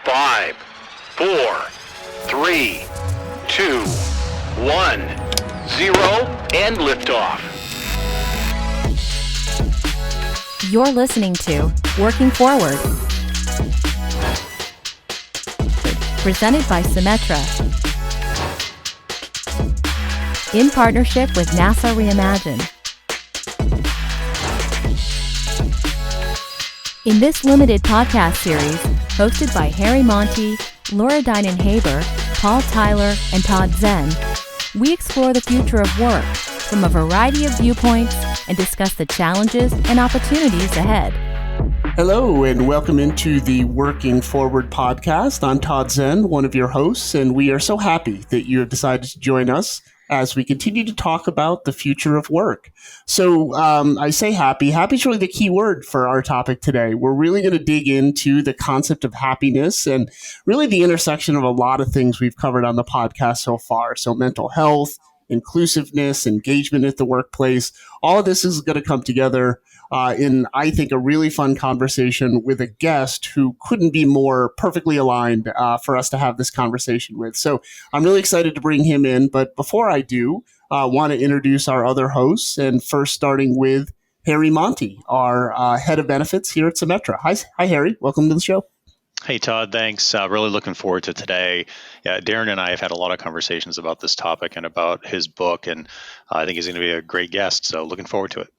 5, 4, 3, 2, 1, 0, and liftoff. You're listening to Working Forward, presented by Symetra, in partnership with NASA Reimagined. In this limited podcast series, hosted by Harry Monty, Laura Dinan-Haber, Paul Tyler, and Todd Zen, we explore the future of work from a variety of viewpoints and discuss the challenges and opportunities ahead. Hello, and welcome into the Working Forward podcast. I'm Todd Zen, one of your hosts, and we are so happy that you have decided to join us as we continue to talk about the future of work. So I say happy. Happy is really the key word for our topic today. We're really going to dig into the concept of happiness and really the intersection of a lot of things we've covered on the podcast so far. So mental health, inclusiveness, engagement at the workplace, all of this is going to come together in, I think, a really fun conversation with a guest who couldn't be more perfectly aligned for us to have this conversation with. So I'm really excited to bring him in. But before I do, I want to introduce our other hosts, and first starting with Harry Monty, our head of benefits here at Symetra. Hi, Harry. Welcome to the show. Hey, Todd. Thanks. Really looking forward to today. Yeah, Darren and I have had a lot of conversations about this topic and about his book, and I think he's going to be a great guest. So looking forward to it.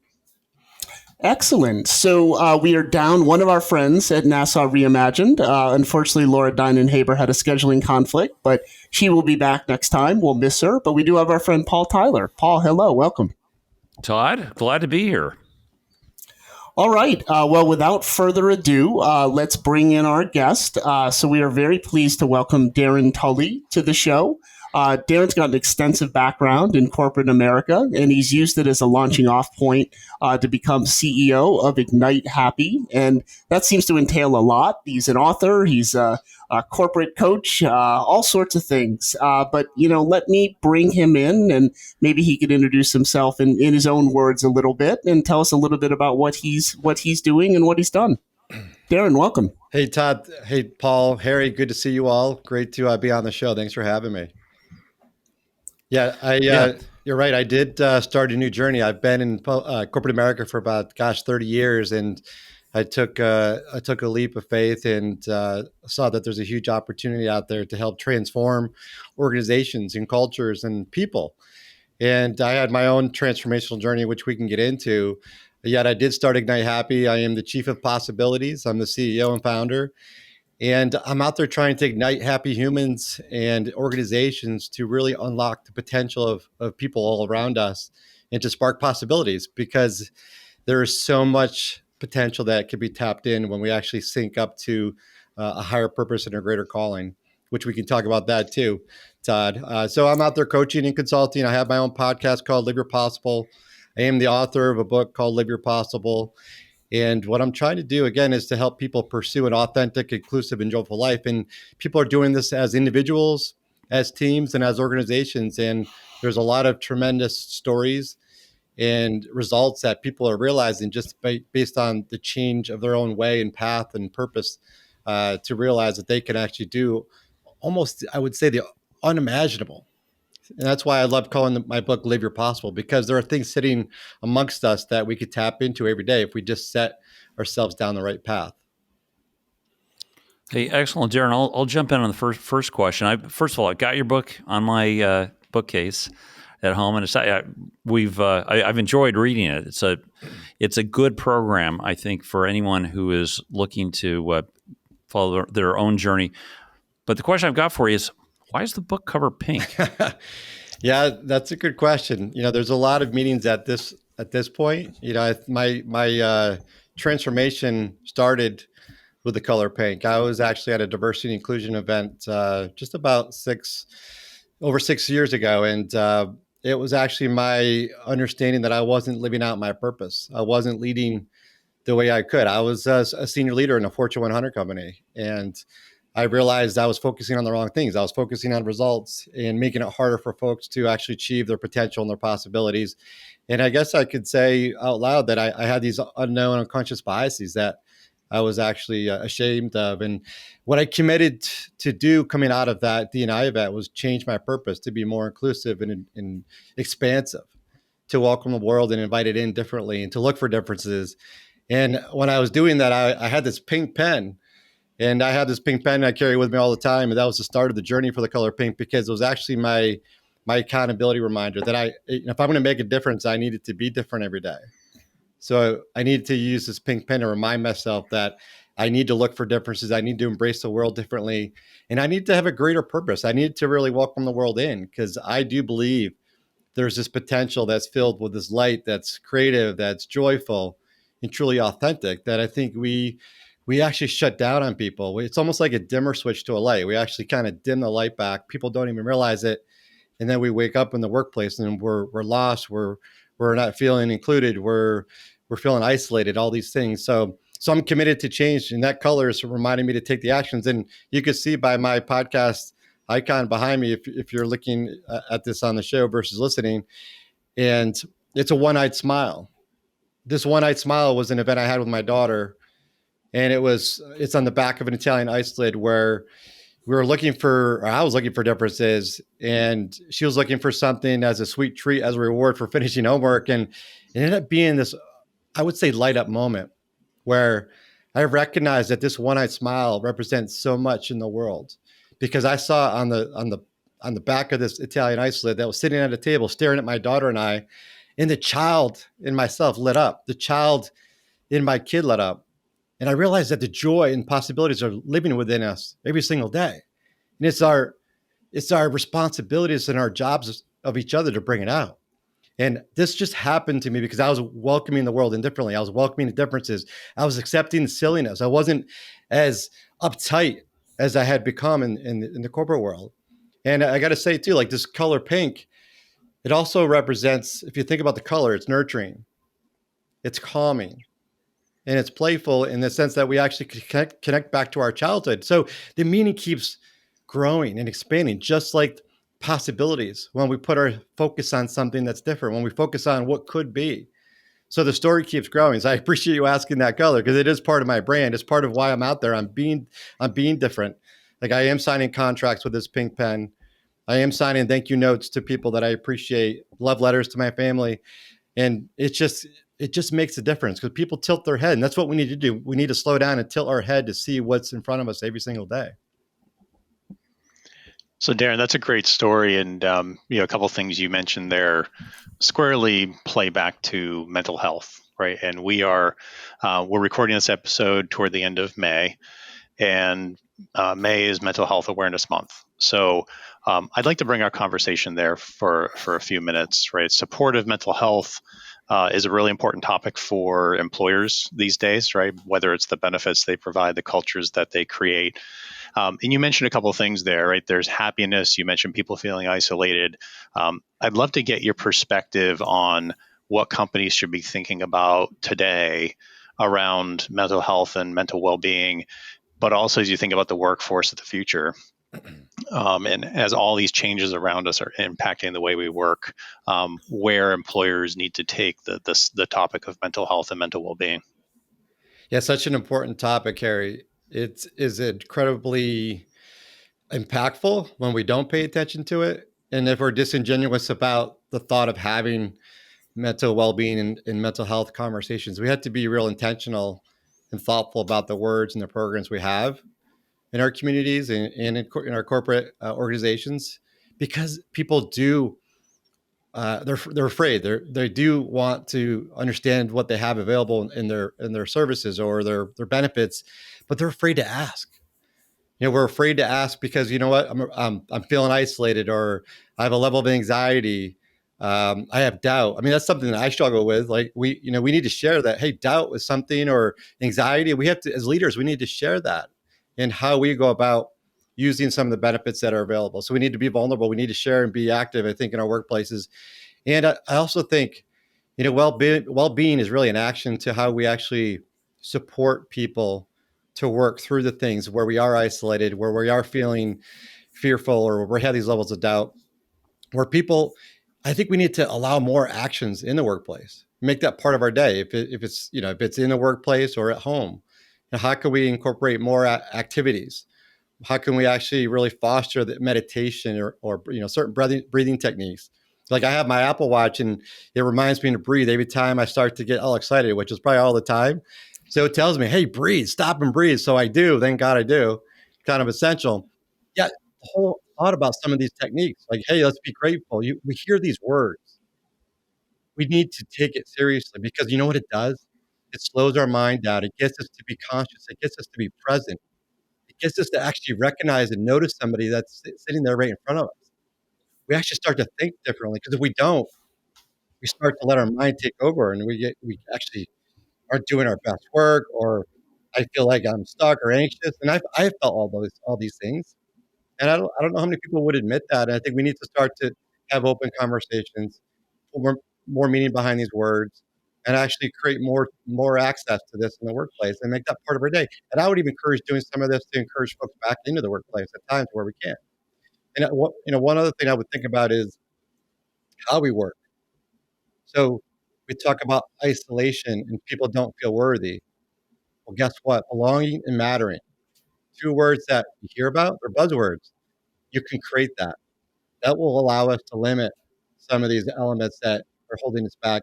Excellent. So we are down one of our friends at NASA Reimagined. Unfortunately, Laura Dinan-Haber had a scheduling conflict, but she will be back next time. We'll miss her, but we do have our friend Paul Tyler. Paul, hello. Welcome. Todd, glad to be here. All right. Well, without further ado, let's bring in our guest. So we are very pleased to welcome Darren Tully to the show. Darren's got an extensive background in corporate America, and he's used it as a launching off point to become CEO of Ignite Happy. And that seems to entail a lot. He's an author. He's a corporate coach, all sorts of things. But, let me bring him in, and maybe he could introduce himself in his own words a little bit and tell us a little bit about what he's doing and what he's done. Darren, welcome. Hey, Todd. Hey, Paul. Harry, good to see you all. Great to be on the show. Thanks for having me. Yeah, you're right. I did start a new journey. I've been in corporate America for about, 30 years, and I took a leap of faith and saw that there's a huge opportunity out there to help transform organizations and cultures and people. And I had my own transformational journey, which we can get into. Yet I did start Ignite Happy. I am the chief of possibilities. I'm the CEO and founder. And I'm out there trying to ignite happy humans and organizations to really unlock the potential of people all around us and to spark possibilities, because there is so much potential that can be tapped in when we actually sync up to a higher purpose and a greater calling, which we can talk about that too, Todd. So I'm out there coaching and consulting. I have my own podcast called Live Your Possible. I am the author of a book called Live Your Possible. And what I'm trying to do, again, is to help people pursue an authentic, inclusive, and joyful life. And people are doing this as individuals, as teams, and as organizations. And there's a lot of tremendous stories and results that people are realizing just based on the change of their own way and path and purpose to realize that they can actually do almost, I would say, the unimaginable. And that's why I love calling my book Live Your Possible, because there are things sitting amongst us that we could tap into every day if we just set ourselves down the right path. Hey, excellent, Darren. I'll jump in on the first question. First of all, I got your book on my bookcase at home, and I've enjoyed reading it. It's a good program, I think, for anyone who is looking to follow their own journey. But the question I've got for you is, why is the book cover pink? Yeah, that's a good question. There's a lot of meanings at this point. My transformation started with the color pink. I was actually at a diversity and inclusion event just about over 6 years ago, and it was actually my understanding that I wasn't living out my purpose. I wasn't leading the way I could. I was a senior leader in a Fortune 100 company, and I realized I was focusing on the wrong things. I was focusing on results and making it harder for folks to actually achieve their potential and their possibilities. And I guess I could say out loud that I had these unknown unconscious biases that I was actually ashamed of. And what I committed to do coming out of that D&I event was change my purpose to be more inclusive and expansive, to welcome the world and invite it in differently and to look for differences. And when I was doing that, I had this pink pen, and I had this pink pen I carry with me all the time. And that was the start of the journey for the color pink, because it was actually my accountability reminder that if I'm going to make a difference, I needed to be different every day. So I needed to use this pink pen to remind myself that I need to look for differences. I need to embrace the world differently, and I need to have a greater purpose. I need to really welcome the world in, because I do believe there's this potential that's filled with this light, that's creative, that's joyful, and truly authentic, that I think we actually shut down on people. It's almost like a dimmer switch to a light. We actually kind of dim the light back. People don't even realize it. And then we wake up in the workplace and we're lost. We're not feeling included. We're feeling isolated, all these things. So I'm committed to change, and that color is reminding me to take the actions. And you can see by my podcast icon behind me, if you're looking at this on the show versus listening, and it's a one-eyed smile. This one-eyed smile was an event I had with my daughter, and it's on the back of an Italian ice lid, where I was looking for differences, and she was looking for something as a sweet treat, as a reward for finishing homework. And it ended up being this, I would say, light up moment where I recognized that this one-eyed smile represents so much in the world, because I saw on the back of this Italian ice lid that was sitting at a table staring at my daughter and I, and the child in myself lit up. The child in my kid lit up. And I realized that the joy and possibilities are living within us every single day. And it's our responsibilities and our jobs of each other to bring it out. And this just happened to me because I was welcoming the world indifferently. I was welcoming the differences. I was accepting the silliness. I wasn't as uptight as I had become in the corporate world. And I got to say too, like this color pink, it also represents, if you think about the color, it's nurturing, it's calming, and it's playful in the sense that we actually connect back to our childhood. So the meaning keeps growing and expanding, just like possibilities, when we put our focus on something that's different, when we focus on what could be. So the story keeps growing. So I appreciate you asking that color, because it is part of my brand. It's part of why I'm out there. I'm being different. Like, I am signing contracts with this pink pen. I am signing thank you notes to people that I appreciate, love letters to my family. And it just makes a difference, because people tilt their head. And that's what we need to do. We need to slow down and tilt our head to see what's in front of us every single day. So Darren, that's a great story. And, a couple of things you mentioned there squarely play back to mental health, right? And we're recording this episode toward the end of May, and May is Mental Health Awareness Month. So I'd like to bring our conversation there for a few minutes, right? Supportive mental health is a really important topic for employers these days, right? Whether it's the benefits they provide, the cultures that they create. And you mentioned a couple of things there, right? There's happiness. You mentioned people feeling isolated. I'd love to get your perspective on what companies should be thinking about today around mental health and mental well-being, but also as you think about the workforce of the future. And as all these changes around us are impacting the way we work, where employers need to take the topic of mental health and mental well-being. Yeah, such an important topic, Harry. It is incredibly impactful when we don't pay attention to it. And if we're disingenuous about the thought of having mental well-being and mental health conversations, we have to be real intentional and thoughtful about the words and the programs we have in our communities and in our corporate organizations, because people do they're afraid. They do want to understand what they have available in their services or their benefits, but they're afraid to ask. We're afraid to ask because, you know what, I'm feeling isolated, or I have a level of anxiety. I have doubt. I mean, that's something that I struggle with. Like, we need to share that. Hey, doubt is something, or anxiety. We have to, as leaders, we need to share that and how we go about using some of the benefits that are available. So we need to be vulnerable. We need to share and be active, I think, in our workplaces. And I also think, well-being is really an action to how we actually support people to work through the things where we are isolated, where we are feeling fearful, or where we have these levels of doubt, where people, I think we need to allow more actions in the workplace, make that part of our day. If it's in the workplace or at home, And how can we incorporate more activities? How can we actually really foster the meditation or certain breathing techniques? Like I have my Apple Watch and it reminds me to breathe every time I start to get all excited, which is probably all the time. So it tells me, hey, breathe, stop and breathe. So I do, thank God I do, kind of essential. Yeah, the whole thought about some of these techniques, like, hey, let's be grateful. We hear these words. We need to take it seriously because you know what it does? It slows our mind down. It gets us to be conscious. It gets us to be present. It gets us to actually recognize and notice somebody that's sitting there right in front of us. We actually start to think differently because if we don't, we start to let our mind take over and we actually aren't doing our best work, or I feel like I'm stuck or anxious. And I've felt all these things. And I don't know how many people would admit that. And I think we need to start to have open conversations, put more meaning behind these words, and actually create more access to this in the workplace and make that part of our day. And I would even encourage doing some of this to encourage folks back into the workplace at times where we can. And one other thing I would think about is how we work. So we talk about isolation and people don't feel worthy. Well, guess what? Belonging and mattering, two words that you hear about, they're buzzwords. You can create that. That will allow us to limit some of these elements that are holding us back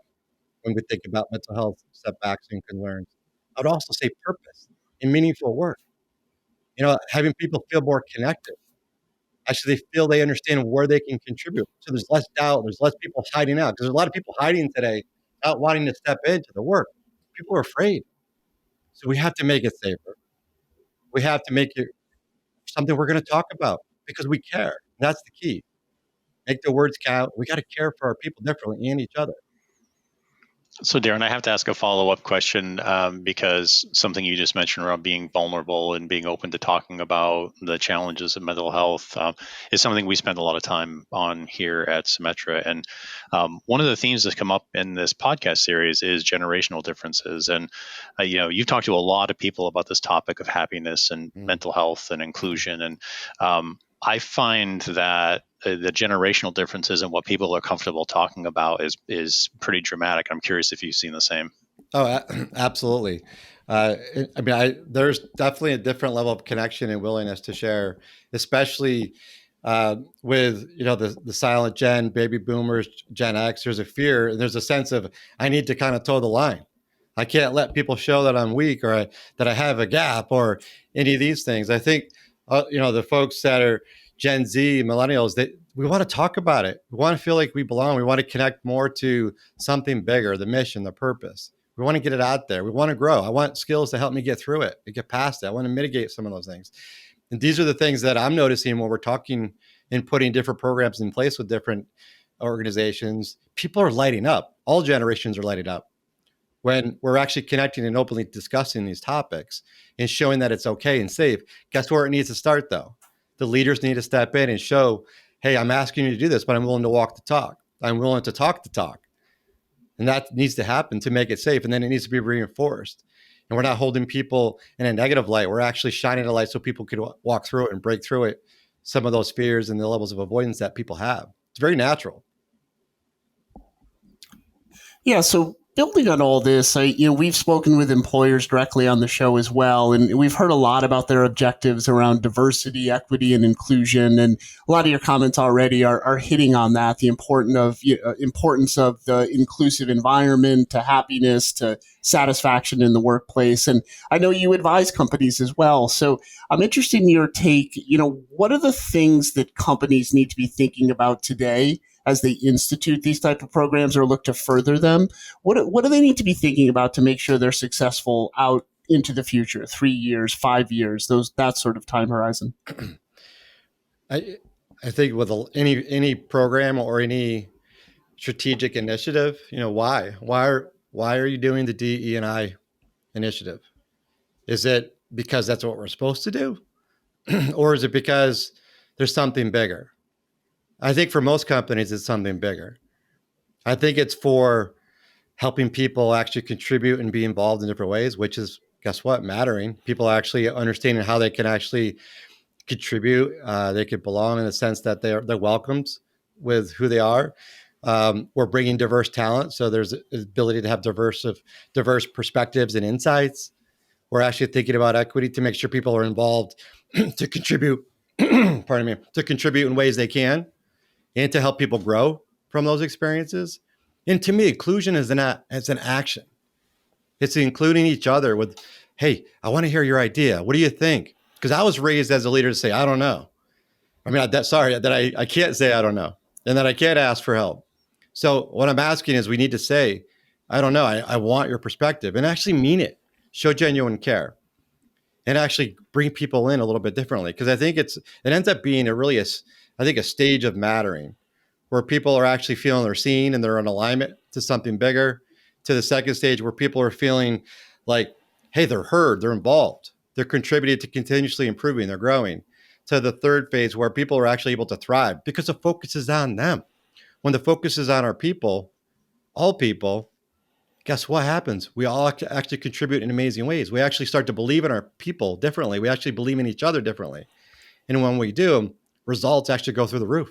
when we think about mental health setbacks and concerns. I would also say purpose and meaningful work. Having people feel more connected. Actually, they feel they understand where they can contribute. So there's less doubt. There's less people hiding out because there's a lot of people hiding today, not wanting to step into the work. People are afraid. So we have to make it safer. We have to make it something we're going to talk about because we care. That's the key. Make the words count. We got to care for our people differently and each other. So, Darren, I have to ask a follow-up question because something you just mentioned around being vulnerable and being open to talking about the challenges of mental health is something we spend a lot of time on here at Symetra. And one of the themes that's come up in this podcast series is generational differences. And, you've talked to a lot of people about this topic of happiness and mental health and inclusion. And I find that the generational differences in what people are comfortable talking about is pretty dramatic. I'm curious if you've seen the same. Oh, absolutely. There's definitely a different level of connection and willingness to share, especially with the silent Gen, baby boomers, Gen X. There's a fear, and there's a sense of I need to kind of toe the line. I can't let people show that I'm weak or that I have a gap or any of these things. I think the folks that are Gen Z, millennials, we want to talk about it. We want to feel like we belong. We want to connect more to something bigger, the mission, the purpose. We want to get it out there. We want to grow. I want skills to help me get through it, to get past it. I want to mitigate some of those things. And these are the things that I'm noticing when we're talking and putting different programs in place with different organizations. People are lighting up. All generations are lighting up when we're actually connecting and openly discussing these topics and showing that it's okay and safe. Guess where it needs to start, though? The leaders need to step in and show, hey, I'm asking you to do this, but I'm willing to walk the talk. I'm willing to talk the talk. And that needs to happen to make it safe. And then it needs to be reinforced. And we're not holding people in a negative light. We're actually shining a light so people could walk through it and break through it, some of those fears and the levels of avoidance that people have. It's very natural. Yeah, so building on all this, we've spoken with employers directly on the show as well, and we've heard a lot about their objectives around diversity, equity, and inclusion. And a lot of your comments already are hitting on that, the importance of the inclusive environment to happiness, to satisfaction in the workplace. And I know you advise companies as well. So I'm interested in your take. What are the things that companies need to be thinking about today as they institute these type of programs or look to further them? What do they need to be thinking about to make sure they're successful out into the future, 3 years, 5 years, that sort of time horizon? I think with any program or any strategic initiative, why are you doing the DE&I initiative? Is it because that's what we're supposed to do? Or is it because there's something bigger? I think for most companies, it's something bigger. I think it's for helping people actually contribute and be involved in different ways, which is, guess what, mattering. People actually understanding how they can actually contribute. They could belong in the sense that they're welcomed with who they are. We're bringing diverse talent, so there's an ability to have diverse perspectives and insights. We're actually thinking about equity to make sure people are involved to contribute, pardon me, to contribute in ways they can and to help people grow from those experiences. And to me, inclusion is an action. It's including each other with, hey, I want to hear your idea. What do you think? Because I was raised as a leader to say, I don't know. I mean, I can't say I don't know and that I can't ask for help. So what I'm asking is we need to say, I don't know. I want your perspective and actually mean it. Show genuine care and actually bring people in a little bit differently. Because I think it ends up being a stage of mattering where people are actually feeling they're seen and they're in alignment to something bigger, to the second stage where people are feeling like, hey, they're heard, they're involved, they're contributing to continuously improving, they're growing, to the third phase where people are actually able to thrive because the focus is on them. When the focus is on our people, all people, guess what happens? We all actually contribute in amazing ways. We actually start to believe in our people differently. We actually believe in each other differently. And when we do, results actually go through the roof.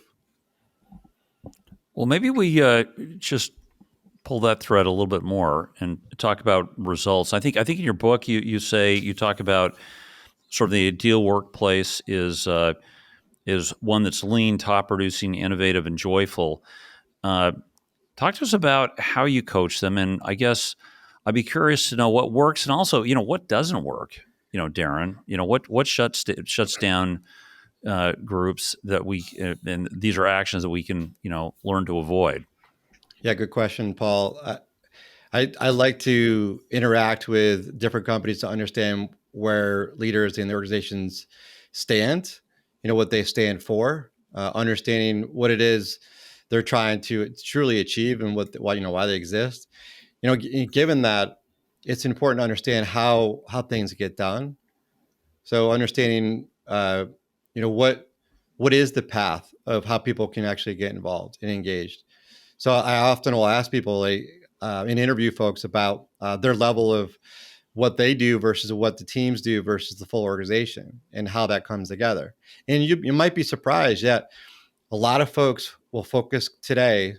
Well, maybe we just pull that thread a little bit more and talk about results. I think in your book you talk about sort of the ideal workplace is one that's lean, top producing, innovative, and joyful. Talk to us about how you coach them, and I guess I'd be curious to know what works and also what doesn't work. Darren, what shuts down groups that and these are actions that we can learn to avoid. Yeah, good question, Paul. I like to interact with different companies to understand where leaders in the organizations stand, what they stand for, understanding what it is they're trying to truly achieve and why they exist. Given that, it's important to understand how things get done. So understanding, what is the path of how people can actually get involved and engaged. So I often will ask people and interview folks about their level of what they do versus what the teams do versus the full organization and how that comes together. And you might be surprised that a lot of folks will focus today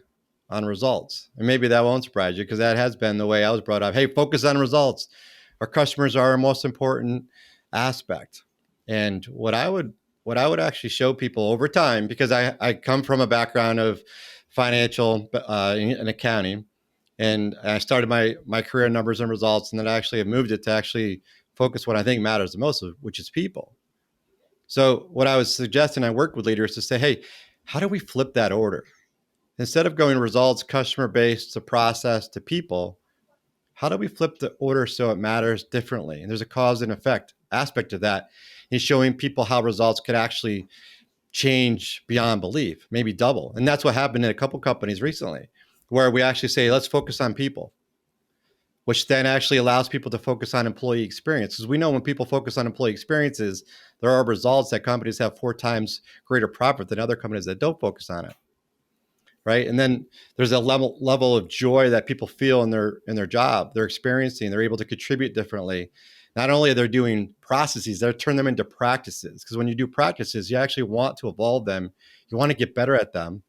on results. And maybe that won't surprise you because that has been the way I was brought up. Hey, focus on results. Our customers are our most important aspect. And what I would actually show people over time, because I come from a background of financial and accounting, and I started my career in numbers and results, and then I actually have moved it to actually focus what I think matters the most, which is people. So what I was suggesting, I work with leaders to say, hey, how do we flip that order? Instead of going results, customer based to process to people, how do we flip the order so it matters differently? And there's a cause and effect aspect of that in showing people how results could actually change beyond belief, maybe double. And that's what happened in a couple companies recently, where we actually say, let's focus on people, which then actually allows people to focus on employee experience. Because we know when people focus on employee experiences, there are results that companies have 4 times greater profit than other companies that don't focus on it. Right. And then there's a level of joy that people feel in their job, they're experiencing, they're able to contribute differently. Not only are they doing processes, they turn them into practices. Because when you do practices, you actually want to evolve them. You want to get better at them.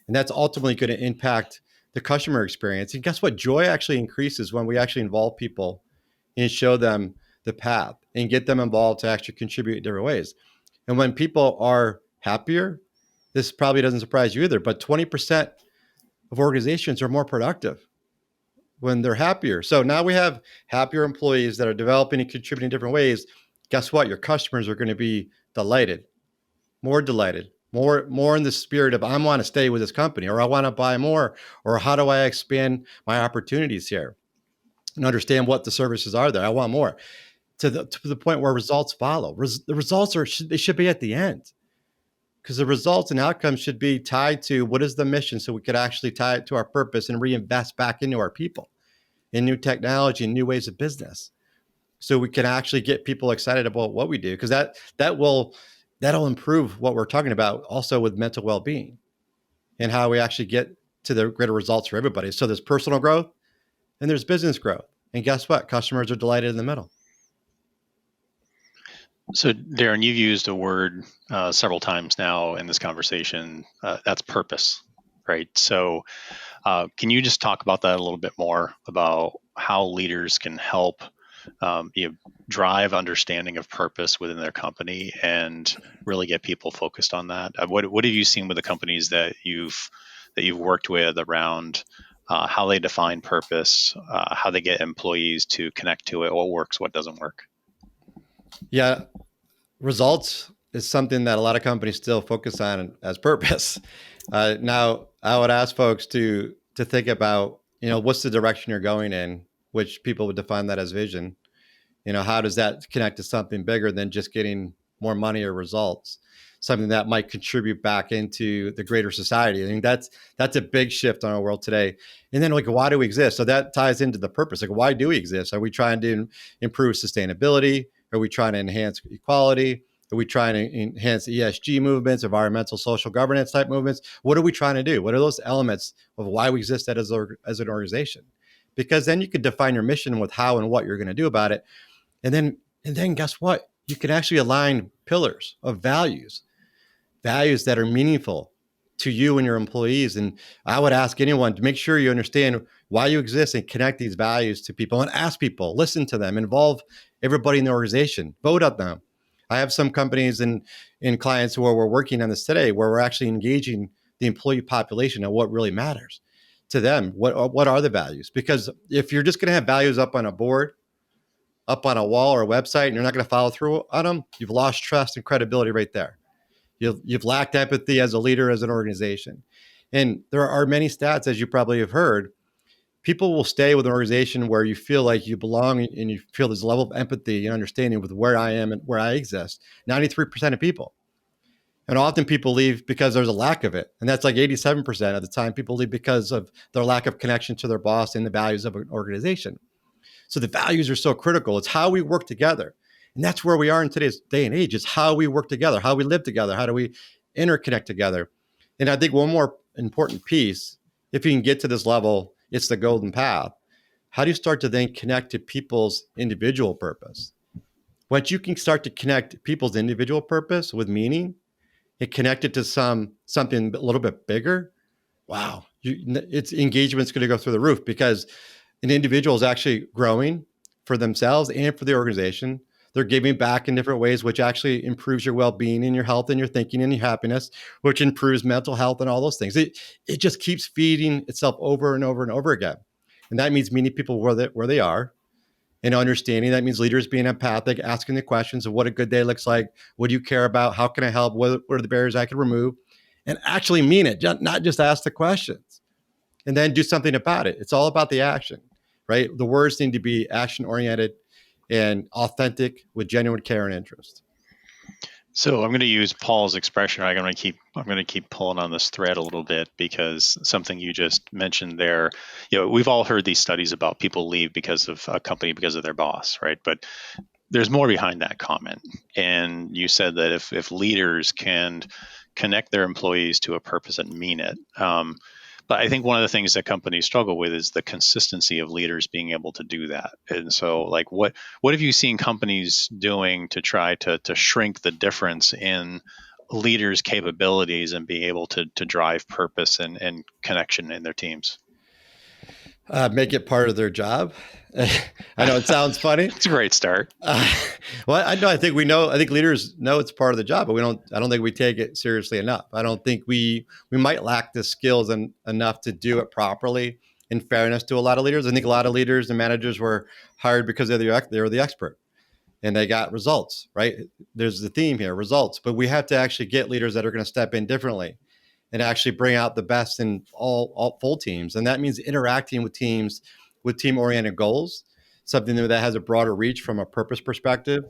And that's ultimately going to impact the customer experience. And guess what? Joy actually increases when we actually involve people and show them the path and get them involved to actually contribute in different ways. And when people are happier, this probably doesn't surprise you either, but 20% of organizations are more productive when they're happier. So now we have happier employees that are developing and contributing in different ways. Guess what? Your customers are going to be delighted, more in the spirit of I want to stay with this company, or I want to buy more, or how do I expand my opportunities here and understand what the services are there. I want more, to the point where results follow. The results they should be at the end. Because the results and outcomes should be tied to what is the mission, so we could actually tie it to our purpose and reinvest back into our people in new technology and new ways of business. So we can actually get people excited about what we do, because that'll improve what we're talking about also with mental well-being and how we actually get to the greater results for everybody. So there's personal growth and there's business growth. And guess what? Customers are delighted in the middle. So, Darren, you've used a word several times now in this conversation. That's purpose, right? So, can you just talk about that a little bit more, about how leaders can help drive understanding of purpose within their company and really get people focused on that. What have you seen with the companies that you've worked with around how they define purpose, how they get employees to connect to it, what works, what doesn't work? Yeah, results is something that a lot of companies still focus on as purpose. Now, I would ask folks to think about, what's the direction you're going in, which people would define that as vision. How does that connect to something bigger than just getting more money or results? Something that might contribute back into the greater society. I think that's a big shift on our world today. And then, like, why do we exist? So that ties into the purpose. Like, why do we exist? Are we trying to improve sustainability? Are we trying to enhance equality? Are we trying to enhance ESG movements, environmental, social governance type movements? What are we trying to do? What are those elements of why we exist as an organization? Because then you could define your mission with how and what you're going to do about it. And then guess what? You can actually align pillars of values that are meaningful to you and your employees. And I would ask anyone to make sure you understand why you exist and connect these values to people and ask people, listen to them, involve everybody in the organization, vote on them. I have some companies and clients where we're working on this today, where we're actually engaging the employee population on what really matters to them. What are the values? Because if you're just going to have values up on a board, up on a wall or a website, and you're not going to follow through on them, you've lost trust and credibility right there. You've lacked empathy as a leader, as an organization. And there are many stats, as you probably have heard. People will stay with an organization where you feel like you belong and you feel this level of empathy and understanding with where I am and where I exist. 93% of people. And often people leave because there's a lack of it. And that's like 87% of the time people leave because of their lack of connection to their boss and the values of an organization. So the values are so critical. It's how we work together. And that's where we are in today's day and age. It's how we work together, how we live together, how do we interconnect together. And I think one more important piece, if you can get to this level, it's the golden path. How do you start to then connect to people's individual purpose? Once you can start to connect people's individual purpose with meaning and connect it to something a little bit bigger, wow, its engagement's going to go through the roof, because an individual is actually growing for themselves and for the organization. They're giving back in different ways, which actually improves your well-being and your health and your thinking and your happiness, which improves mental health and all those things. It just keeps feeding itself over and over and over again. And that means meeting people where they are and understanding. That means leaders being empathic, asking the questions of what a good day looks like. What do you care about? How can I help? What are the barriers I can remove? And actually mean it, not just ask the questions and then do something about it. It's all about the action, right? The words need to be action-oriented and authentic with genuine care and interest. So I'm going to use Paul's expression. I'm going to keep pulling on this thread a little bit, because something you just mentioned there, we've all heard these studies about people leave because of a company because of their boss, right? But there's more behind that comment. And you said that if leaders can connect their employees to a purpose and mean it, but I think one of the things that companies struggle with is the consistency of leaders being able to do that. And so, like, what have you seen companies doing to try to shrink the difference in leaders' capabilities and being able to drive purpose and connection in their teams? Make it part of their job. I know it sounds funny. It's a great start. Well, I think leaders know it's part of the job, but I don't think we take it seriously enough. I don't think we might lack the skills enough to do it properly, in fairness to a lot of leaders. I think a lot of leaders and managers were hired because they were the expert and they got results, right? There's the theme here, results. But we have to actually get leaders that are going to step in differently and actually bring out the best in all full teams. And that means interacting with teams with team-oriented goals, something that has a broader reach from a purpose perspective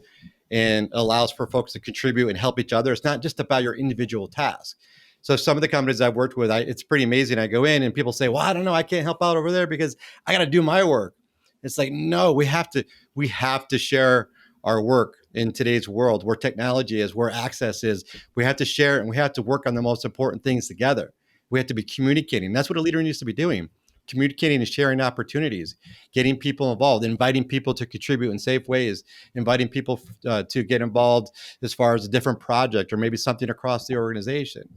and allows for folks to contribute and help each other. It's not just about your individual task. So some of the companies I've worked with, it's pretty amazing. I go in and people say, well, I don't know, I can't help out over there because I got to do my work. It's like, no, we have to share our work in today's world, where technology is, where access is. We have to share it, and we have to work on the most important things together. We have to be communicating. That's what a leader needs to be doing. Communicating and sharing opportunities, getting people involved, inviting people to contribute in safe ways, inviting people to get involved as far as a different project or maybe something across the organization.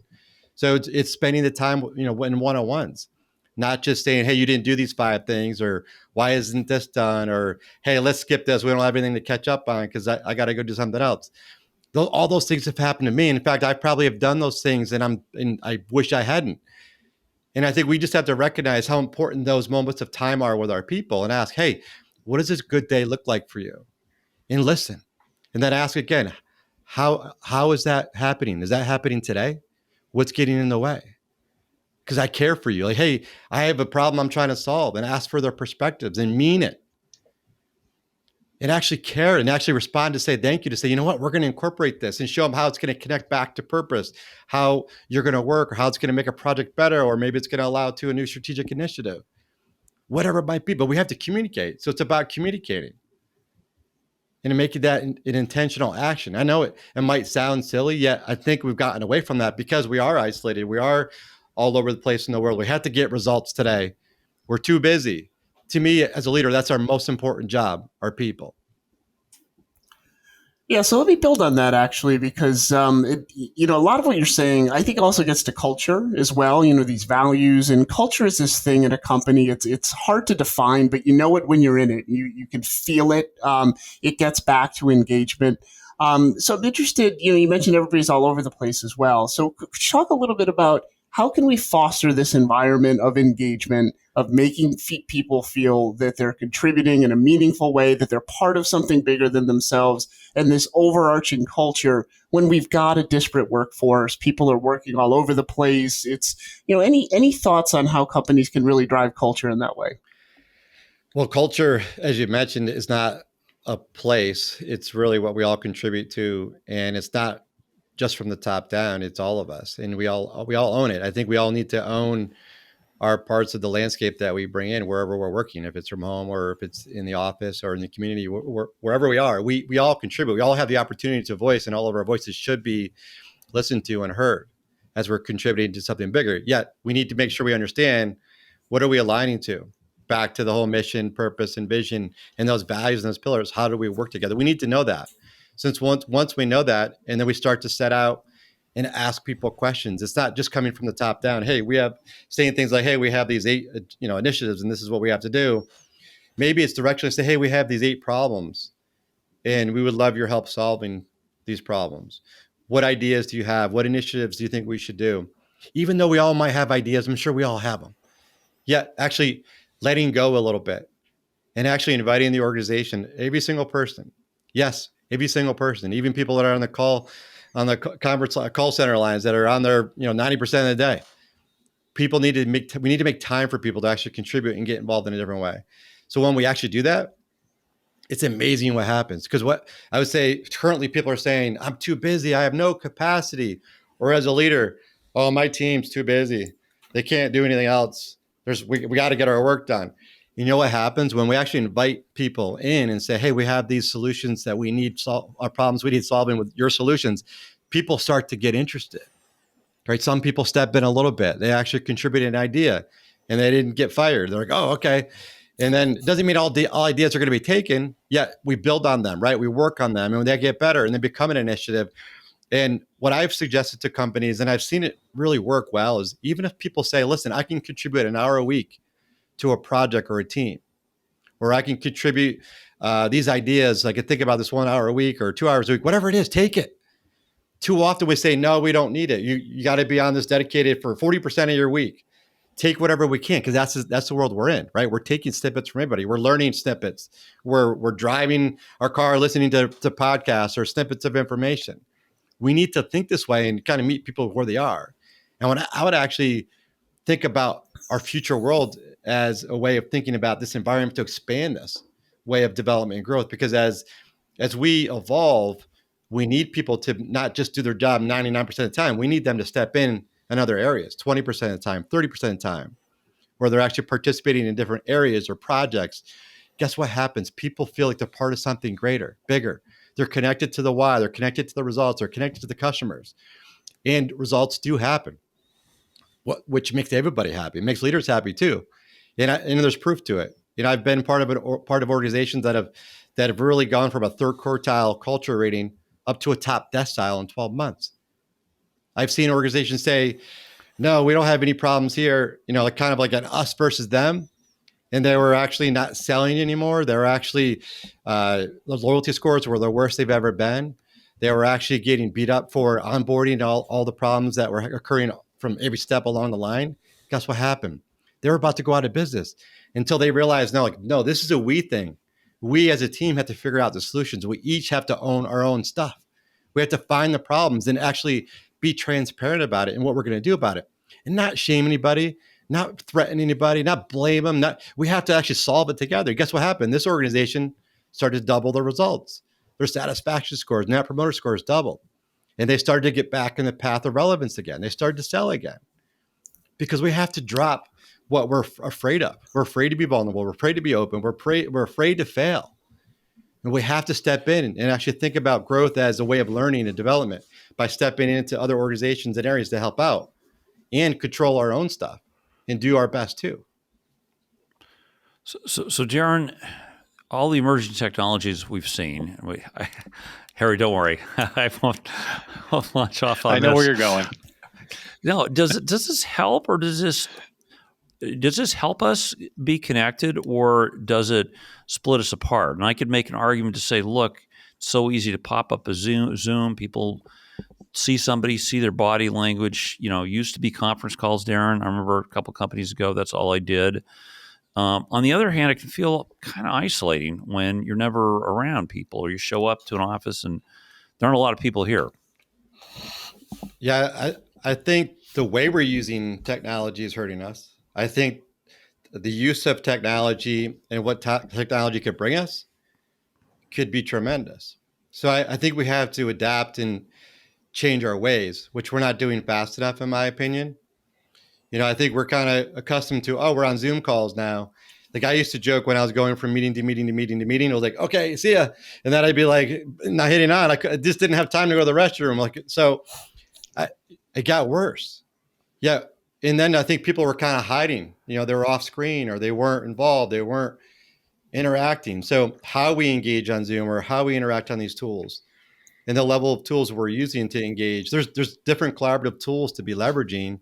So it's spending the time, in one-on-ones. not just saying, hey, you didn't do these 5 things, or why isn't this done? Or, hey, let's skip this. We don't have anything to catch up on because I got to go do something else. All those things have happened to me. In fact, I probably have done those things and I wish I hadn't. And I think we just have to recognize how important those moments of time are with our people and ask, hey, what does this good day look like for you? And listen. And then ask again, how is that happening? Is that happening today? What's getting in the way? Because I care for you. Like, hey, I have a problem I'm trying to solve, and ask for their perspectives and mean it. And actually care and actually respond to say thank you, to say, you know what, we're going to incorporate this and show them how it's going to connect back to purpose, how you're going to work, or how it's going to make a project better, or maybe it's going to allow to a new strategic initiative, whatever it might be. But we have to communicate. So it's about communicating and making that an intentional action. I know it might sound silly, yet I think we've gotten away from that because we are isolated. We are all over the place in the world. We have to get results today. We're too busy. To me, as a leader, that's our most important job, our people. Yeah, so let me build on that actually, because a lot of what you're saying, I think, also gets to culture as well. These values, and culture is this thing in a company. It's hard to define, but you know it when you're in it. You can feel it. It gets back to engagement. So I'm interested. You mentioned everybody's all over the place as well. So could you talk a little bit about how can we foster this environment of engagement, of making people feel that they're contributing in a meaningful way, that they're part of something bigger than themselves, and this overarching culture when we've got a disparate workforce, people are working all over the place. It's, any thoughts on how companies can really drive culture in that way? Well, culture, as you mentioned, is not a place. It's really what we all contribute to. And it's not just from the top down, it's all of us. And we all own it. I think we all need to own our parts of the landscape that we bring in wherever we're working, if it's from home or if it's in the office or in the community, wherever we are, we all contribute. We all have the opportunity to voice, and all of our voices should be listened to and heard as we're contributing to something bigger. Yet we need to make sure we understand, what are we aligning to? Back to the whole mission, purpose, and vision, and those values and those pillars. How do we work together? We need to know that. Since once we know that, and then we start to set out and ask people questions. It's not just coming from the top down. Hey, we have saying things like, hey, we have these 8, initiatives, and this is what we have to do. Maybe it's directionally say, hey, we have these 8 problems, and we would love your help solving these problems. What ideas do you have? What initiatives do you think we should do? Even though we all might have ideas, I'm sure we all have them. Yet actually letting go a little bit and actually inviting the organization, every single person. Yes, every single person, even people that are on the call center lines that are on there, 90% of the day. We need to make time for people to actually contribute and get involved in a different way. So when we actually do that, it's amazing what happens. Because what I would say currently, people are saying, I'm too busy, I have no capacity. Or as a leader, oh, my team's too busy, they can't do anything else. We got to get our work done. You know what happens when we actually invite people in and say, hey, we have these solutions that we need our problems we need solving with your solutions. People start to get interested, right? Some people step in a little bit. They actually contributed an idea and they didn't get fired. They're like, oh, okay. And then it doesn't mean all ideas are going to be taken, yet we build on them, right? We work on them, and when they get better and they become an initiative. And what I've suggested to companies, and I've seen it really work well, is even if people say, listen, I can contribute an hour a week to a project or a team, or I can contribute these ideas. I can think about this 1 hour a week or 2 hours a week, whatever it is, take it. Too often we say, no, we don't need it. You got to be on this dedicated for 40% of your week. Take whatever we can, because that's the world we're in, right? We're taking snippets from everybody. We're learning snippets. We're driving our car, listening to podcasts or snippets of information. We need to think this way and kind of meet people where they are. And when I would actually think about our future world as a way of thinking about this environment to expand this way of development and growth, because as we evolve, we need people to not just do their job 99% of the time. We need them to step in other areas, 20% of the time, 30% of the time, where they're actually participating in different areas or projects. Guess what happens? People feel like they're part of something greater, bigger. They're connected to the why. They're connected to the results. They're connected to the customers. And results do happen, which makes everybody happy. It makes leaders happy too. And there's proof to it. I've been part of organizations that have really gone from a 3rd quartile culture rating up to a top decile in 12 months. I've seen organizations say, no, we don't have any problems here. Like kind of like an us versus them. And they were actually not selling anymore. They were actually, those loyalty scores were the worst they've ever been. They were actually getting beat up for onboarding all the problems that were occurring from every step along the line. Guess what happened? They were about to go out of business until they realized, no, this is a we thing. We as a team have to figure out the solutions. We each have to own our own stuff. We have to find the problems and actually be transparent about it and what we're going to do about it, and not shame anybody, not threaten anybody, not blame them. We have to actually solve it together. Guess what happened? This organization started to double the results. Their satisfaction scores, net promoter scores doubled. And they started to get back in the path of relevance again. They started to sell again because we have to drop what we're afraid of. We're afraid to be vulnerable. We're afraid to be open. We're afraid to fail. And we have to step in and actually think about growth as a way of learning and development by stepping into other organizations and areas to help out and control our own stuff and do our best too. So Darren, all the emerging technologies we've seen, Harry, don't worry, I won't launch off on this. I know where you're going. No, does this help, or does this help us be connected, or does it split us apart? And I could make an argument to say, look, it's so easy to pop up a Zoom. People see somebody, see their body language. Used to be conference calls, Darren. I remember a couple companies ago, that's all I did. On the other hand, it can feel kind of isolating when you're never around people, or you show up to an office and there aren't a lot of people here. Yeah, I think the way we're using technology is hurting us. I think the use of technology and what technology could bring us could be tremendous. So I think we have to adapt and change our ways, which we're not doing fast enough, in my opinion. I think we're kind of accustomed to, we're on Zoom calls now. Like I used to joke when I was going from meeting to meeting to meeting to meeting, I was like, okay, see ya. And then I'd be like, not hitting on. I just didn't have time to go to the restroom. So it got worse. Yeah. And then I think people were kind of hiding, they were off screen or they weren't involved. They weren't interacting. So how we engage on Zoom or how we interact on these tools and the level of tools we're using to engage, there's different collaborative tools to be leveraging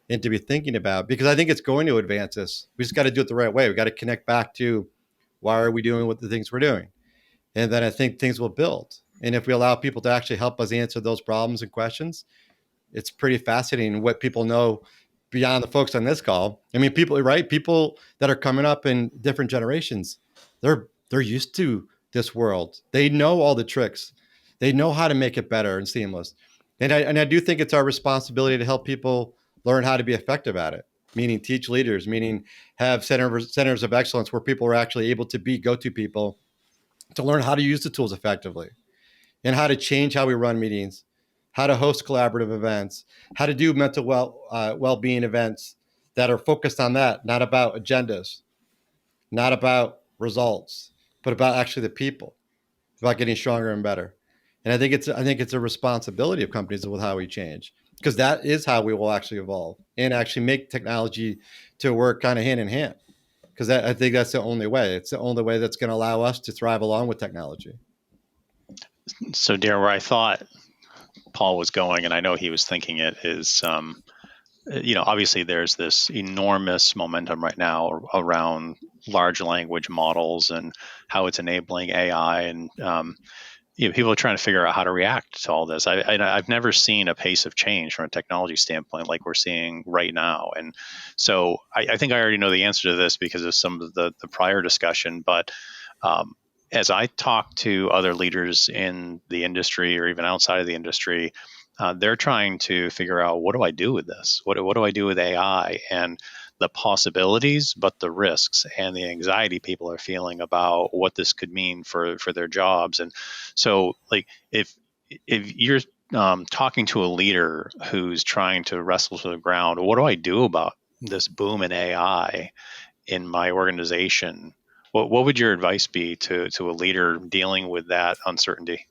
and to be thinking about, because I think it's going to advance us. We just got to do it the right way. We got to connect back to why are we doing what the things we're doing? And then I think things will build. And if we allow people to actually help us answer those problems and questions, it's pretty fascinating what people know beyond the folks on this call. I mean, people that are coming up in different generations, they're used to this world. They know all the tricks. They know how to make it better and seamless. And I do think it's our responsibility to help people learn how to be effective at it, meaning teach leaders, meaning have centers of excellence where people are actually able to be go-to people to learn how to use the tools effectively and how to change how we run meetings, how to host collaborative events, how to do mental well-being events that are focused on that, not about agendas, not about results, but about actually the people, about getting stronger and better. And I think it's a responsibility of companies with how we change, because that is how we will actually evolve and actually make technology to work kind of hand in hand. Because I think that's the only way. It's the only way that's going to allow us to thrive along with technology. So, Darren, where I thought Paul was going, and I know he was thinking it, is, obviously there's this enormous momentum right now around large language models and how it's enabling AI, and people are trying to figure out how to react to all this. I've never seen a pace of change from a technology standpoint like we're seeing right now. And so I think I already know the answer to this because of some of the prior discussion. But as I talk to other leaders in the industry or even outside of the industry, they're trying to figure out, what do I do with this? What do I do with AI? And the possibilities, but the risks and the anxiety people are feeling about what this could mean for their jobs. And so, like, if you're talking to a leader who's trying to wrestle to the ground, what do I do about this boom in AI in my organization? What would your advice be to a leader dealing with that uncertainty?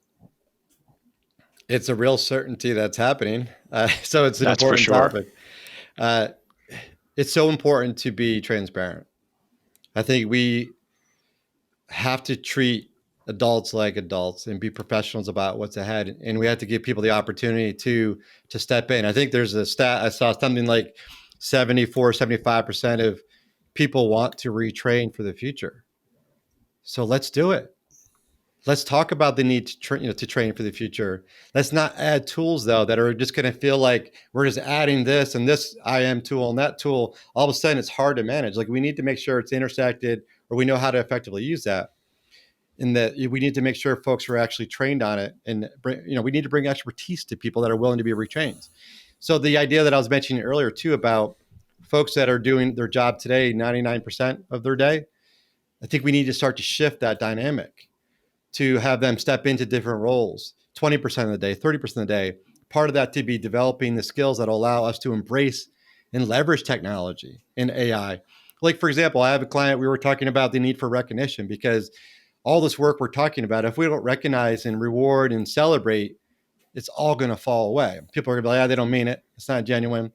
It's a real certainty that's happening. So it's an That's important for sure. topic. It's so important to be transparent. I think we have to treat adults like adults and be professionals about what's ahead. And we have to give people the opportunity to step in. I think there's a stat, I saw something like 75% of people want to retrain for the future. So let's do it. Let's talk about the need to train for the future. Let's not add tools though that are just going to feel like we're just adding this and this IM tool and that tool. All of a sudden, it's hard to manage. Like we need to make sure it's intersected, or we know how to effectively use that. And that we need to make sure folks are actually trained on it, and we need to bring expertise to people that are willing to be retrained. So the idea that I was mentioning earlier too about folks that are doing their job today 99% of their day, I think we need to start to shift that dynamic to have them step into different roles 20% of the day, 30% of the day. Part of that to be developing the skills that will allow us to embrace and leverage technology and AI. Like, for example, I have a client, we were talking about the need for recognition because all this work we're talking about, if we don't recognize and reward and celebrate, it's all going to fall away. People are going to be like, yeah, they don't mean it. It's not genuine.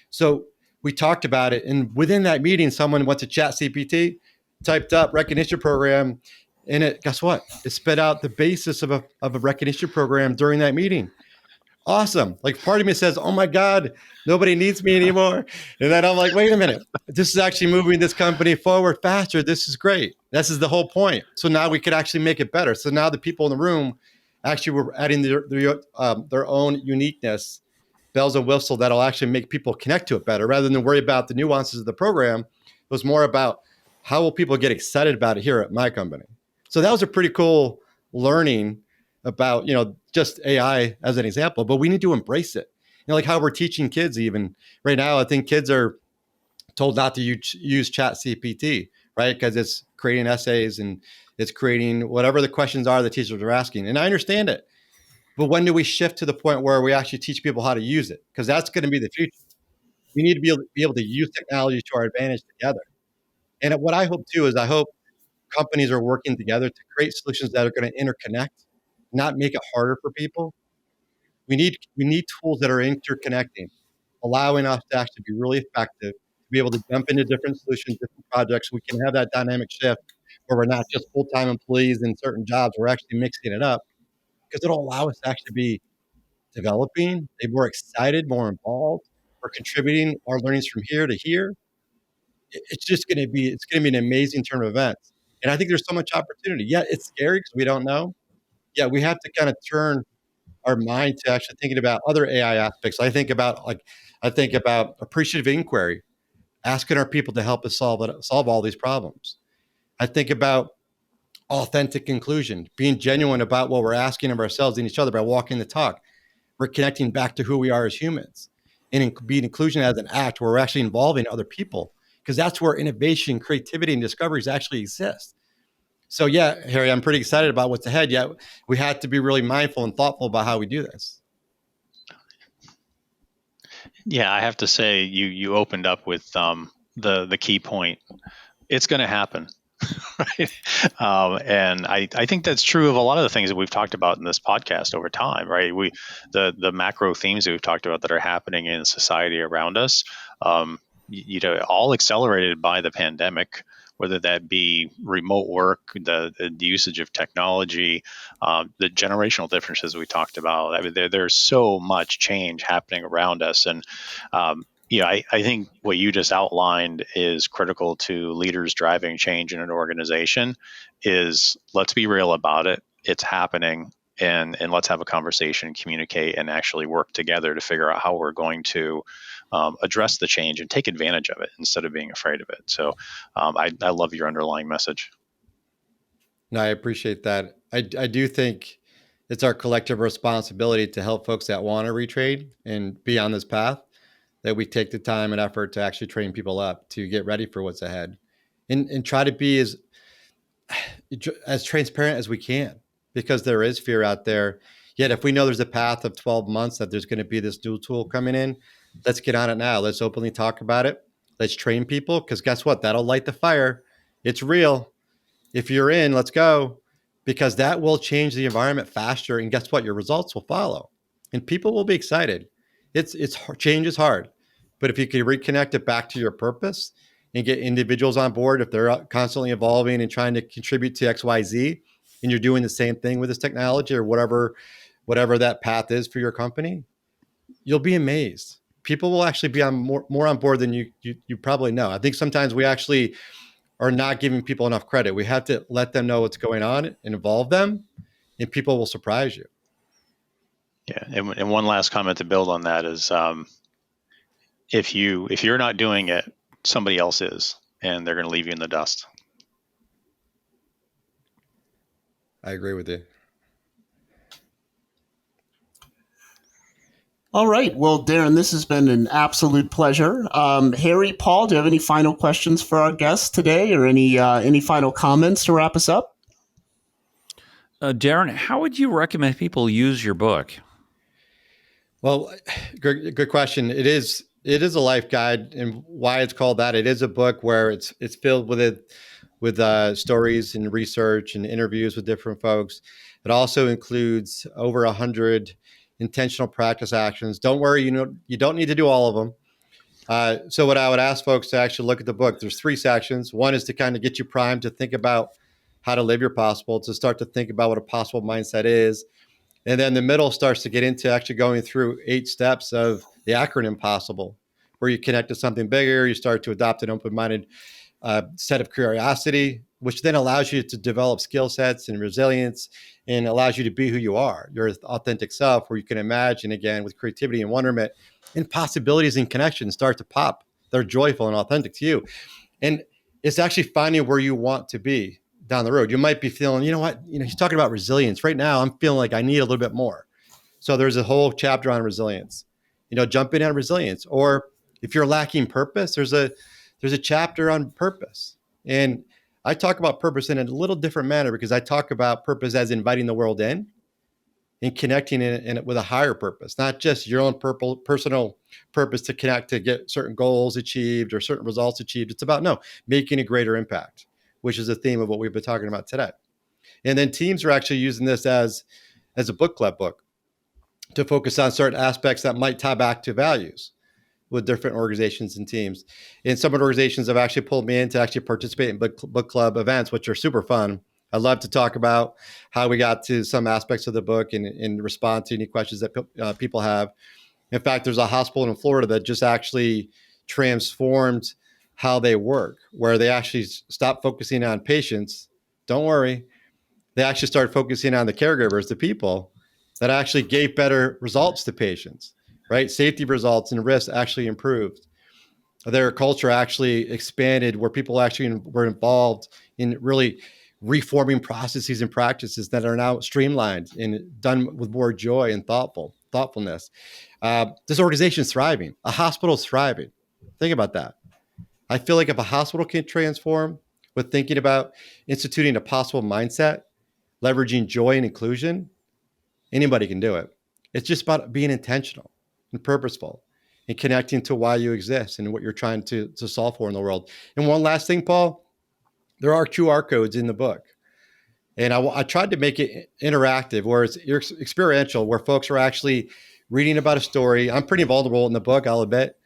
So we talked about it. And within that meeting, someone went to ChatGPT, typed up recognition program, and guess what? It spit out the basis of a recognition program during that meeting. Awesome. Like part of me says, oh my God, nobody needs me anymore. And then I'm like, wait a minute, this is actually moving this company forward faster. This is great. This is the whole point. So now we could actually make it better. So now the people in the room actually were adding their own uniqueness, bells and whistles that'll actually make people connect to it better rather than worry about the nuances of the program. It was more about how will people get excited about it here at my company. So that was a pretty cool learning about, just AI as an example, but we need to embrace it. Like how we're teaching kids even right now, I think kids are told not to use ChatGPT, right? Because it's creating essays and it's creating whatever the questions are the teachers are asking. And I understand it. But when do we shift to the point where we actually teach people how to use it? Because that's going to be the future. We need to be able to use technology to our advantage together. And what I hope too is I hope companies are working together to create solutions that are going to interconnect, not make it harder for people. We need tools that are interconnecting, allowing us to actually be really effective, to be able to jump into different solutions, different projects. We can have that dynamic shift where we're not just full-time employees in certain jobs. We're actually mixing it up because it'll allow us to actually be developing, be more excited, more involved. We're contributing our learnings from here to here. It's just going to be an amazing turn of events. And I think there's so much opportunity. Yeah, it's scary because we don't know. Yeah, we have to kind of turn our mind to actually thinking about other AI aspects. I think about appreciative inquiry, asking our people to help us solve all these problems. I think about authentic inclusion, being genuine about what we're asking of ourselves and each other by walking the talk. We're connecting back to who we are as humans, and being inclusion as an act where we're actually involving other people, because that's where innovation, creativity, and discoveries actually exist. So yeah, Harry, I'm pretty excited about what's ahead. Yet we have to be really mindful and thoughtful about how we do this. Yeah, I have to say you opened up with the key point. It's going to happen. Right. And I think that's true of a lot of the things that we've talked about in this podcast over time, right? The macro themes that we've talked about that are happening in society around us, all accelerated by the pandemic, whether that be remote work, the usage of technology, the generational differences we talked about. I mean, there's so much change happening around us. And I think what you just outlined is critical to leaders driving change in an organization is let's be real about it. It's happening, and let's have a conversation, communicate, and actually work together to figure out how we're going to address the change and take advantage of it instead of being afraid of it. So I love your underlying message. No, I appreciate that. I do think it's our collective responsibility to help folks that want to retrade and be on this path, that we take the time and effort to actually train people up to get ready for what's ahead, and try to be as transparent as we can, because there is fear out there. Yet if we know there's a path of 12 months that there's going to be this new tool coming in, let's get on it now. Let's openly talk about it. Let's train people, because guess what? That'll light the fire. It's real. If you're in, let's go, because that will change the environment faster. And guess what? Your results will follow, and people will be excited. Change is hard, but if you can reconnect it back to your purpose and get individuals on board, if they're constantly evolving and trying to contribute to X, Y, Z, and you're doing the same thing with this technology or whatever that path is for your company, you'll be amazed. People will actually be on more on board than you probably know. I think sometimes we actually are not giving people enough credit. We have to let them know what's going on and involve them, and people will surprise you. Yeah, and one last comment to build on that is, if you're not doing it, somebody else is, and they're going to leave you in the dust. I agree with you. All right. Well, Darren, this has been an absolute pleasure. Harry, Paul, do you have any final questions for our guests today, or any final comments to wrap us up? Darren, how would you recommend people use your book? Well, good question. It is a life guide, and why it's called that. It is a book where it's filled with stories and research and interviews with different folks. It also includes over 100 intentional practice actions. Don't worry, you don't need to do all of them. So what I would ask folks to actually look at the book, there's 3 sections. One is to kind of get you primed to think about how to live your possible, to start to think about what a possible mindset is. And then the middle starts to get into actually going through 8 steps of the acronym possible, where you connect to something bigger, you start to adopt an open-minded set of curiosity, which then allows you to develop skill sets and resilience and allows you to be who you are, your authentic self, where you can imagine again with creativity and wonderment and possibilities and connections start to pop. They're joyful and authentic to you. And it's actually finding where you want to be down the road. You might be feeling, he's talking about resilience. Right now, I'm feeling like I need a little bit more. So there's a whole chapter on resilience. Jump in on resilience. Or if you're lacking purpose, there's a chapter on purpose. And I talk about purpose in a little different manner because I talk about purpose as inviting the world in and connecting it with a higher purpose, not just your own personal purpose to connect to get certain goals achieved or certain results achieved. It's about making a greater impact, which is the theme of what we've been talking about today. And then teams are actually using this as a book club book to focus on certain aspects that might tie back to values with different organizations and teams. And some organizations have actually pulled me in to actually participate in book club events, which are super fun. I love to talk about how we got to some aspects of the book and respond to any questions that people have. In fact, there's a hospital in Florida that just actually transformed how they work, where they actually stopped focusing on patients. Don't worry. They actually started focusing on the caregivers, the people that actually gave better results to patients, right? Safety results and risks actually improved. Their culture actually expanded where people actually were involved in really reforming processes and practices that are now streamlined and done with more joy and thoughtfulness. This organization is thriving. A hospital is thriving. Think about that. I feel like if a hospital can transform with thinking about instituting a possible mindset, leveraging joy and inclusion, anybody can do it. It's just about being intentional and purposeful and connecting to why you exist and what you're trying to solve for in the world. And one last thing, Paul, there are QR codes in the book. And I tried to make it interactive, where it's experiential, where folks are actually reading about a story. I'm pretty vulnerable in the book, I'll admit.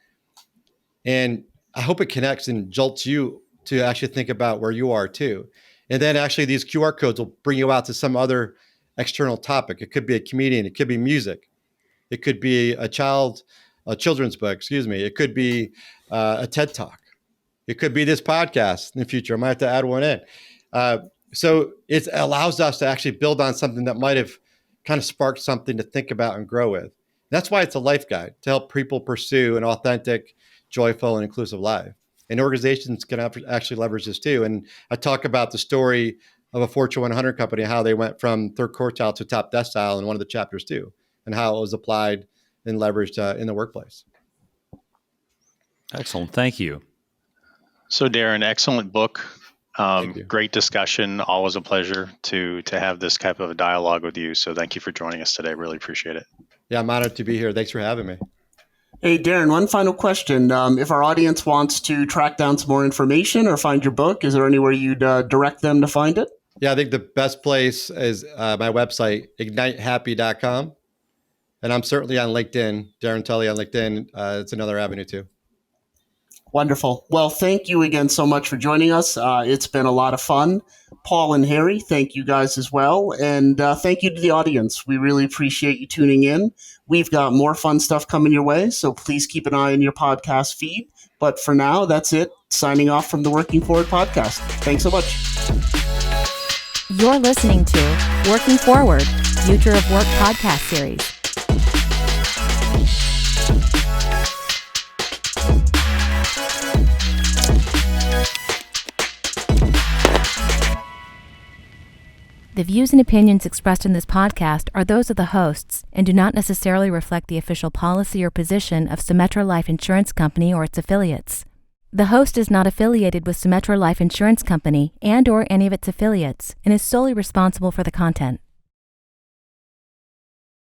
And I hope it connects and jolts you to actually think about where you are too. And then actually these QR codes will bring you out to some other external topic. It could be a comedian. It could be music. It could be a children's book, excuse me. It could be a TED Talk. It could be this podcast in the future. I might have to add one in. So it allows us to actually build on something that might have kind of sparked something to think about and grow with. That's why it's a life guide to help people pursue an authentic, joyful, and inclusive life. And organizations can actually leverage this too. And I talk about the story of a Fortune 100 company, how they went from third quartile to top decile in one of the chapters too, and how it was applied and leveraged in the workplace. Excellent. Thank you. So, Darren, excellent book. Great discussion. Always a pleasure to have this type of a dialogue with you. So thank you for joining us today. Really appreciate it. Yeah, I'm honored to be here. Thanks for having me. Hey, Darren, one final question. If our audience wants to track down some more information or find your book, is there anywhere you'd direct them to find it? Yeah, I think the best place is my website, ignitehappy.com. And I'm certainly on LinkedIn, Darren Tully on LinkedIn. It's another avenue too. Wonderful. Well, thank you again so much for joining us. It's been a lot of fun. Paul and Harry, thank you guys as well. And thank you to the audience. We really appreciate you tuning in. We've got more fun stuff coming your way, so please keep an eye on your podcast feed. But for now, that's it. Signing off from the Working Forward podcast. Thanks so much. You're listening to Working Forward, Future of Work podcast series. The views and opinions expressed in this podcast are those of the hosts and do not necessarily reflect the official policy or position of Symetra Life Insurance Company or its affiliates. The host is not affiliated with Symetra Life Insurance Company and/or any of its affiliates and is solely responsible for the content.